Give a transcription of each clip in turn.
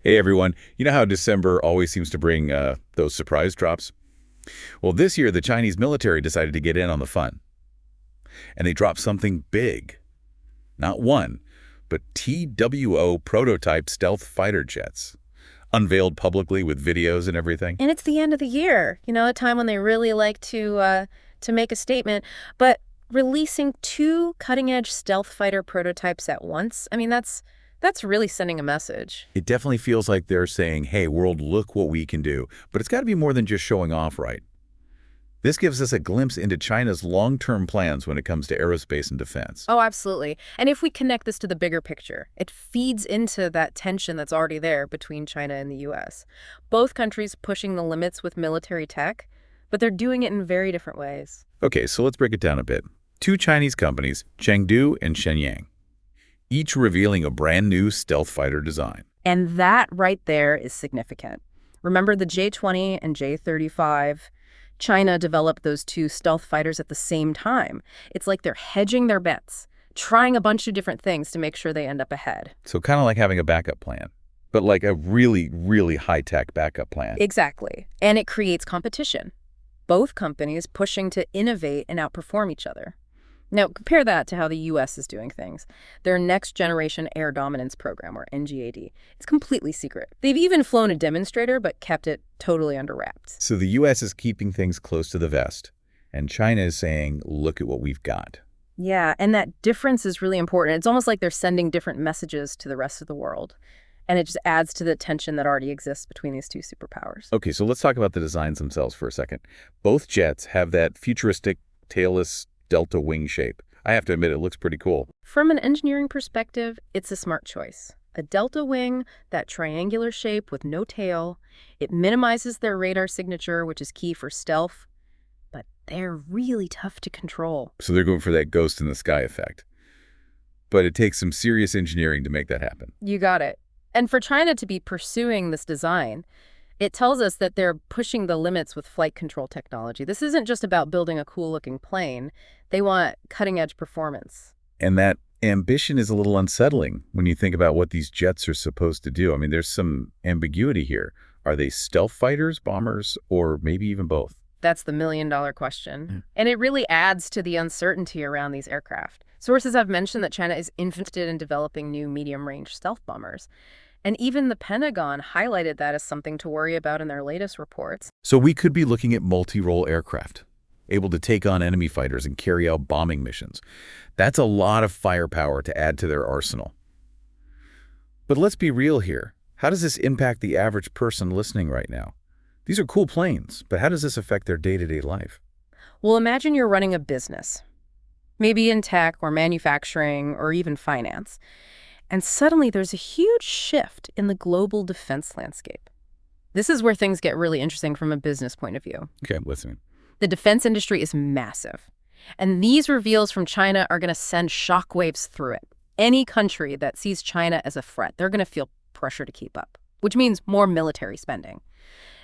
Hey everyone, you know how December always seems to bring those surprise drops? Well, this year the Chinese military decided to get in on the fun, and they dropped something big. Not one, but TWO prototype stealth fighter jets, unveiled publicly with videos and everything. And it's the end of the year, a time when they really like to make a statement. But releasing two cutting-edge stealth fighter prototypes at once, that's really sending a message. It definitely feels like they're saying, hey, world, look what we can do. But it's got to be more than just showing off, right? This gives us a glimpse into China's long-term plans when it comes to aerospace and defense. Oh, absolutely. And if we connect this to the bigger picture, it feeds into that tension that's already there between China and the U.S. Both countries pushing the limits with military tech, but they're doing it in very different ways. Okay, so let's break it down a bit. Two Chinese companies, Chengdu and Shenyang, each revealing a brand new stealth fighter design. And that right there is significant. Remember the J-20 and J-35? China developed those two stealth fighters at the same time. It's like they're hedging their bets, trying a bunch of different things to make sure they end up ahead. So kind of like having a backup plan, but like a really, really high-tech backup plan. Exactly. And it creates competition. Both companies pushing to innovate and outperform each other. Now, compare that to how the U.S. is doing things. Their Next Generation Air Dominance Program, or NGAD, is completely secret. They've even flown a demonstrator, but kept it totally under wraps. So the U.S. is keeping things close to the vest, and China is saying, look at what we've got. Yeah, and that difference is really important. It's almost like they're sending different messages to the rest of the world. And it just adds to the tension that already exists between these two superpowers. Okay, so let's talk about the designs themselves for a second. Both jets have that futuristic, tailless delta wing shape. I have to admit, it looks pretty cool. From an engineering perspective, it's a smart choice. A delta wing, that triangular shape with no tail, it minimizes their radar signature, which is key for stealth, but they're really tough to control. So they're going for that ghost in the sky effect. But it takes some serious engineering to make that happen. You got it. And for China to be pursuing this design, it tells us that they're pushing the limits with flight control technology. This isn't just about building a cool-looking plane. They want cutting-edge performance. And that ambition is a little unsettling when you think about what these jets are supposed to do. I mean, there's some ambiguity here. Are they stealth fighters, bombers, or maybe even both? That's the million-dollar question. And it really adds to the uncertainty around these aircraft. Sources have mentioned that China is interested in developing new medium-range stealth bombers. And even the Pentagon highlighted that as something to worry about in their latest reports. So we could be looking at multi-role aircraft, able to take on enemy fighters and carry out bombing missions. That's a lot of firepower to add to their arsenal. But let's be real here. How does this impact the average person listening right now? These are cool planes, but how does this affect their day-to-day life? Well, imagine you're running a business, maybe in tech or manufacturing or even finance. And suddenly there's a huge shift in the global defense landscape. This is where things get really interesting from a business point of view. Okay, I'm listening. The defense industry is massive. And these reveals from China are going to send shockwaves through it. Any country that sees China as a threat, they're going to feel pressure to keep up, which means more military spending.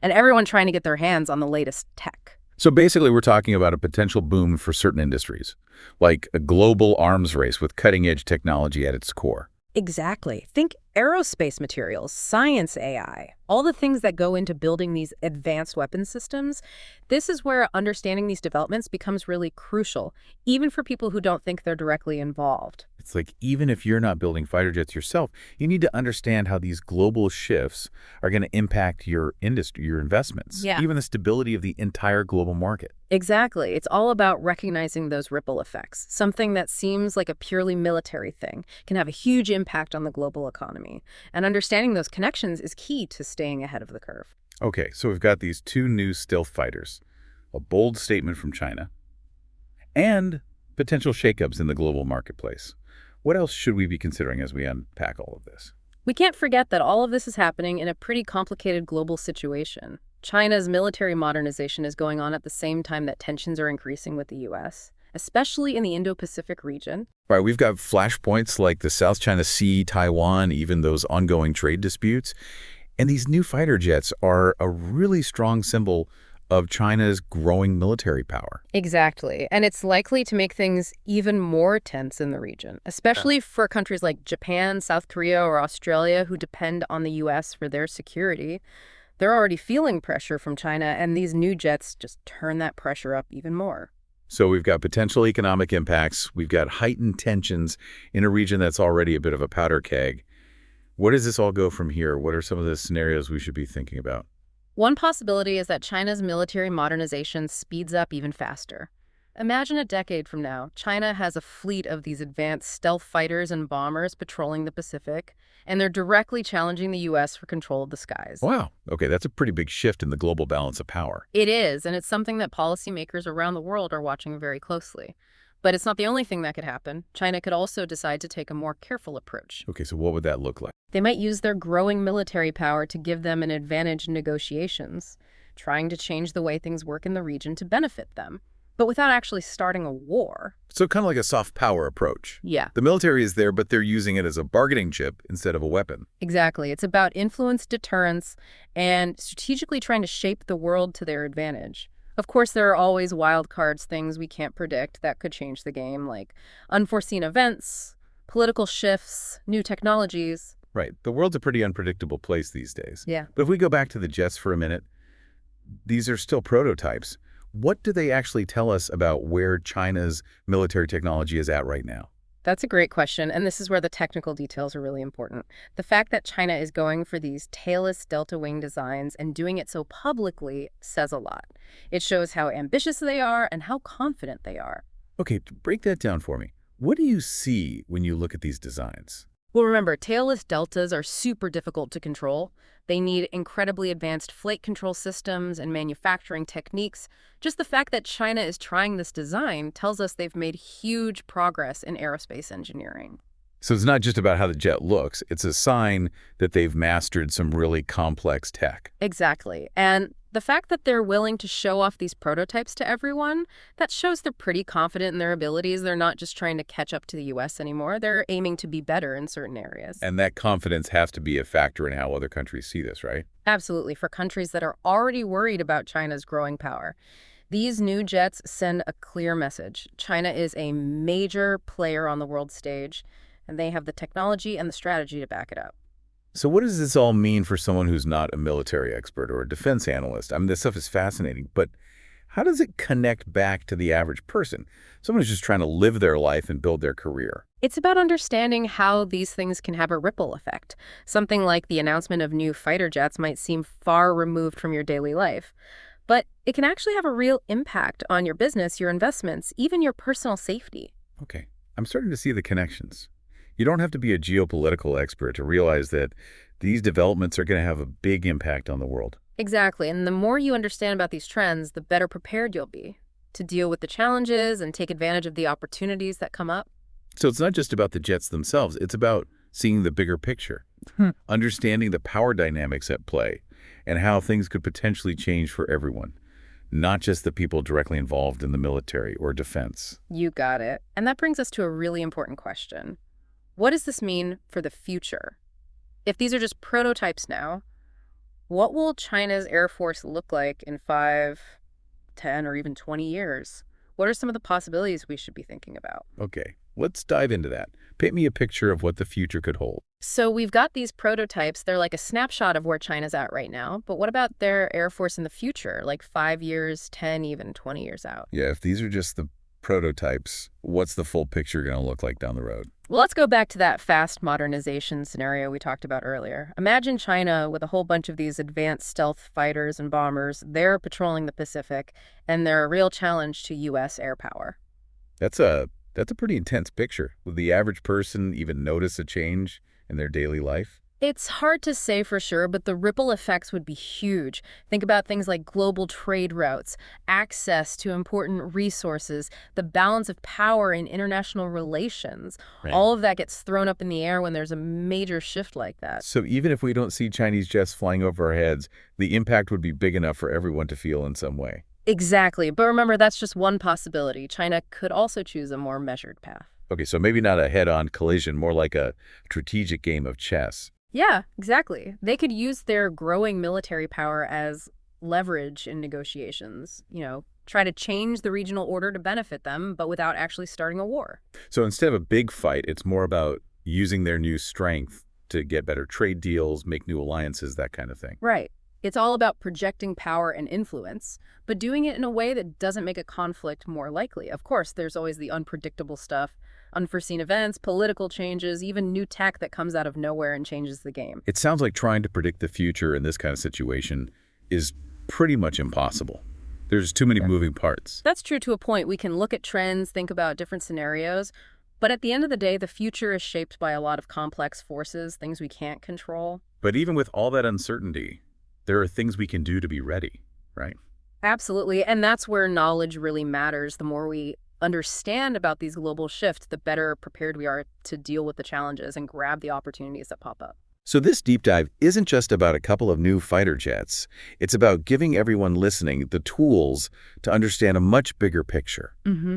And everyone trying to get their hands on the latest tech. So basically, we're talking about a potential boom for certain industries, like a global arms race with cutting-edge technology at its core. Exactly. Think aerospace materials, science AI, all the things that go into building these advanced weapon systems. This is where understanding these developments becomes really crucial, even for people who don't think they're directly involved. It's like even if you're not building fighter jets yourself, you need to understand how these global shifts are going to impact your industry, your investments, even the stability of the entire global market. Exactly. It's all about recognizing those ripple effects. Something that seems like a purely military thing can have a huge impact on the global economy. And understanding those connections is key to staying ahead of the curve. Okay, so we've got these two new stealth fighters, a bold statement from China, and potential shakeups in the global marketplace. What else should we be considering as we unpack all of this? We can't forget that all of this is happening in a pretty complicated global situation. China's military modernization is going on at the same time that tensions are increasing with the U.S., especially in the Indo-Pacific region. Right, we've got flashpoints like the South China Sea, Taiwan, even those ongoing trade disputes. And these new fighter jets are a really strong symbol of China's growing military power. Exactly. And it's likely to make things even more tense in the region, especially for countries like Japan, South Korea, or Australia who depend on the U.S. for their security. They're already feeling pressure from China, and these new jets just turn that pressure up even more. So we've got potential economic impacts. We've got heightened tensions in a region that's already a bit of a powder keg. Where does this all go from here? What are some of the scenarios we should be thinking about? One possibility is that China's military modernization speeds up even faster. Imagine a decade from now, China has a fleet of these advanced stealth fighters and bombers patrolling the Pacific, and they're directly challenging the U.S. for control of the skies. Wow. Okay, that's a pretty big shift in the global balance of power. It is, and it's something that policymakers around the world are watching very closely. But it's not the only thing that could happen. China could also decide to take a more careful approach. Okay, so what would that look like? They might use their growing military power to give them an advantage in negotiations, trying to change the way things work in the region to benefit them, but without actually starting a war. So kind of like a soft power approach. Yeah. The military is there, but they're using it as a bargaining chip instead of a weapon. Exactly. It's about influence, deterrence, and strategically trying to shape the world to their advantage. Of course, there are always wild cards, things we can't predict that could change the game, like unforeseen events, political shifts, new technologies. Right. The world's a pretty unpredictable place these days. Yeah. But if we go back to the jets for a minute, these are still prototypes. What do they actually tell us about where China's military technology is at right now? That's a great question, and this is where the technical details are really important. The fact that China is going for these tailless delta wing designs and doing it so publicly says a lot. It shows how ambitious they are and how confident they are. Okay, break that down for me. What do you see when you look at these designs? Well, remember, tailless deltas are super difficult to control. They need incredibly advanced flight control systems and manufacturing techniques. Just the fact that China is trying this design tells us they've made huge progress in aerospace engineering. So it's not just about how the jet looks. It's a sign that they've mastered some really complex tech. Exactly. And the fact that they're willing to show off these prototypes to everyone, that shows they're pretty confident in their abilities. They're not just trying to catch up to the U.S. anymore. They're aiming to be better in certain areas. And that confidence has to be a factor in how other countries see this, right? Absolutely. For countries that are already worried about China's growing power, these new jets send a clear message. China is a major player on the world stage, and they have the technology and the strategy to back it up. So what does this all mean for someone who's not a military expert or a defense analyst? I mean, this stuff is fascinating, but how does it connect back to the average person? Someone who's just trying to live their life and build their career. It's about understanding how these things can have a ripple effect. Something like the announcement of new fighter jets might seem far removed from your daily life, but it can actually have a real impact on your business, your investments, even your personal safety. Okay, I'm starting to see the connections. You don't have to be a geopolitical expert to realize that these developments are going to have a big impact on the world. Exactly, and the more you understand about these trends, the better prepared you'll be to deal with the challenges and take advantage of the opportunities that come up. So it's not just about the jets themselves. It's about seeing the bigger picture, understanding the power dynamics at play, and how things could potentially change for everyone, not just the people directly involved in the military or defense. You got it. And that brings us to a really important question. What does this mean for the future? If these are just prototypes now, what will China's Air Force look like in 5, 10, or even 20 years? What are some of the possibilities we should be thinking about? Okay, let's dive into that. Paint me a picture of what the future could hold. So we've got these prototypes. They're like a snapshot of where China's at right now. But what about their Air Force in the future, like 5 years, 10, even 20 years out? Yeah, if these are just the prototypes, what's the full picture going to look like down the road? Well, let's go back to that fast modernization scenario we talked about earlier. Imagine China with a whole bunch of these advanced stealth fighters and bombers. They're patrolling the Pacific, and they're a real challenge to U.S. air power. That's a pretty intense picture. Would the average person even notice a change in their daily life? It's hard to say for sure, but the ripple effects would be huge. Think about things like global trade routes, access to important resources, the balance of power in international relations. Right. All of that gets thrown up in the air when there's a major shift like that. So even if we don't see Chinese jets flying over our heads, the impact would be big enough for everyone to feel in some way. Exactly. But remember, that's just one possibility. China could also choose a more measured path. Okay, so maybe not a head-on collision, more like a strategic game of chess. Yeah, exactly. They could use their growing military power as leverage in negotiations, try to change the regional order to benefit them, but without actually starting a war. So instead of a big fight, it's more about using their new strength to get better trade deals, make new alliances, that kind of thing. Right. It's all about projecting power and influence, but doing it in a way that doesn't make a conflict more likely. Of course, there's always the unpredictable stuff, unforeseen events, political changes, even new tech that comes out of nowhere and changes the game. It sounds like trying to predict the future in this kind of situation is pretty much impossible. There's too many moving parts. That's true to a point. We can look at trends, think about different scenarios, but at the end of the day, the future is shaped by a lot of complex forces, things we can't control. But even with all that uncertainty, there are things we can do to be ready, right? Absolutely, and that's where knowledge really matters. The more we understand about these global shifts, the better prepared we are to deal with the challenges and grab the opportunities that pop up. So this deep dive isn't just about a couple of new fighter jets. It's about giving everyone listening the tools to understand a much bigger picture.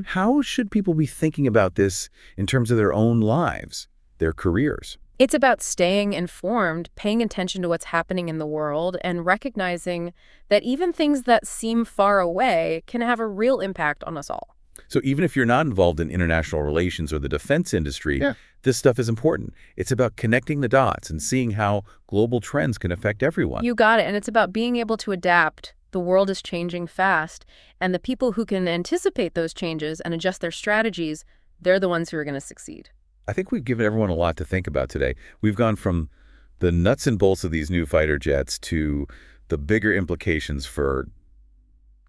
How should people be thinking about this in terms of their own lives, their careers? It's about staying informed, paying attention to what's happening in the world, and recognizing that even things that seem far away can have a real impact on us all. So even if you're not involved in international relations or the defense industry, this stuff is important. It's about connecting the dots and seeing how global trends can affect everyone. You got it, and it's about being able to adapt. The world is changing fast, and the people who can anticipate those changes and adjust their strategies, they're the ones who are going to succeed. I think we've given everyone a lot to think about today. We've gone from the nuts and bolts of these new fighter jets to the bigger implications for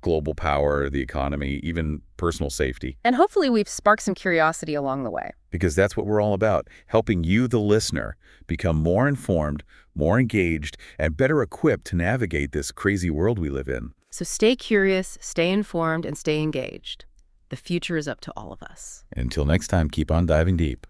global power, the economy, even personal safety. And hopefully we've sparked some curiosity along the way. Because that's what we're all about, helping you, the listener, become more informed, more engaged, and better equipped to navigate this crazy world we live in. So stay curious, stay informed, and stay engaged. The future is up to all of us. Until next time, keep on diving deep.